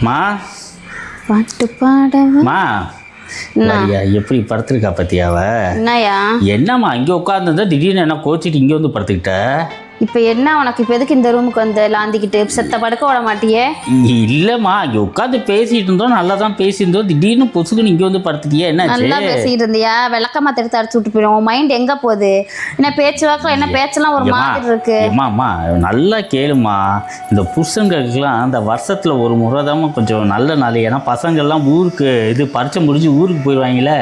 மா பாட்டு பாடவா எப்படி படுத்துருக்கா பத்தியாவ? என்னயா என்னம்மா இங்கே உட்காந்துருந்தா திடீர்னு என்ன கோச்சிட்டு இங்கே வந்து படுத்துக்கிட்ட? இப்போ என்ன உனக்கு இப்போ எதுக்கு இந்த ரூமுக்கு வந்து லாந்திக்கிட்டு செத்த படுக்க விட மாட்டியே? இல்லைம்மா இங்கே உட்காந்து பேசிட்டு இருந்தோம், நல்லா தான் பேசியிருந்தோம், திடீர்னு பொசுக்குன்னு இங்கே வந்து படுத்துட்டியே என்ன? நல்லா பேசிட்டு இருந்தியா? விளக்கமா எடுத்து அடிச்சு விட்டு போயிடும். மைண்ட் எங்கே போகுது? என்ன பேச்சு வாக்கில் என்ன பேச்செல்லாம் ஒரு மாதிரி இருக்கு. அம்மா நல்லா கேளுமா, இந்த புருஷங்களுக்குலாம் அந்த வருஷத்தில் ஒரு முறை தான் கொஞ்சம் நல்ல நாள். ஏன்னா பசங்கள்லாம் ஊருக்கு இது பரிச்சை முடிஞ்சு ஊருக்கு போயிடுவாங்களே,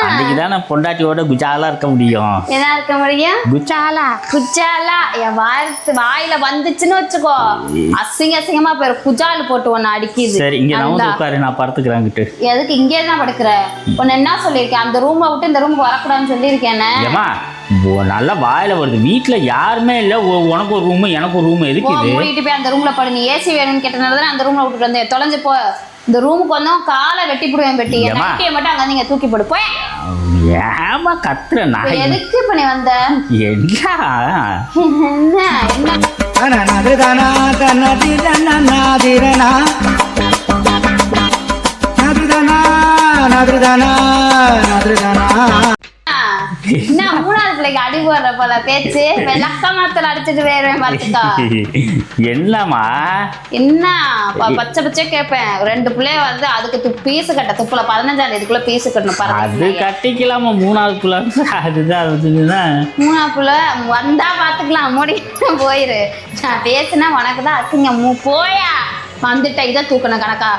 அன்றைக்கி தானே பொண்டாட்டியோட குஜாலாக இருக்க முடியும். என்ன இருக்க முடியும்? குஜாலா குஜாலா என் வாயில வந்துச்சுன்னு வச்சுக்கோ, அசிங்கமா பேர் குஜால் போட்டு ஒன்னு அடிக்குது. சரி இங்க நான் வந்து உட்காரு, நான் படுத்துக்கிறேன்கிட்டு. எதுக்கு இங்கே தான் படுக்கிற? உன்னை என்ன சொல்லியிருக்கேன்? அந்த ரூமை விட்டு இந்த ரூமுக்கு வரக்கூடாதுன்னு சொல்லியிருக்கேன். ஏமா நல்லா வாயில வருது, வீட்டுல யாருமே இல்ல, உனக்கு ஒரு ரூம் எனக்கு ஒரு ரூம் எதுக்கு? மூடிட்டு போய் அந்த ரூம்ல படுங்க. ஏசி வேணும்னு கேட்டனால தான் அந்த ரூம்ல விட்டுட்டு வந்தேன். தொலைஞ்சு போ. இந்த ரூமுக்கு வந்தோம் காலை வெட்டி போடுவேன். வெட்டி நைட்டியை மட்டும் அங்க நீங்க தூக்கி போடு. போய் ஏமா கத்துற? நான் எதுக்கு இப்ப நீ வந்த? என்ன மூணாவது பிள்ளைக்கு அடி போடுற போல பேச்சு? விளக்கமாத்துல அடிச்சுட்டு வேறேன் பார்த்துக்கா. என்னம்மா என்ன பச்சை பச்சை கேட்பேன். 2 பிள்ளைய வந்து அதுக்கு பீஸு கட்ட துப்புல 15ஆம் தேதிக்குள்ள பீஸு கட்டணும். அது கட்டிக்கலாமா? 3வது பிள்ளை அதுதான். 3வது பிள்ளை வந்தா பாத்துக்கலாம். மூடி போயிரு. நான் பேசுனா உனக்கு தான் அசிங்கம். போயா வந்துட்ட. இதை தூக்கணும் கணக்கா.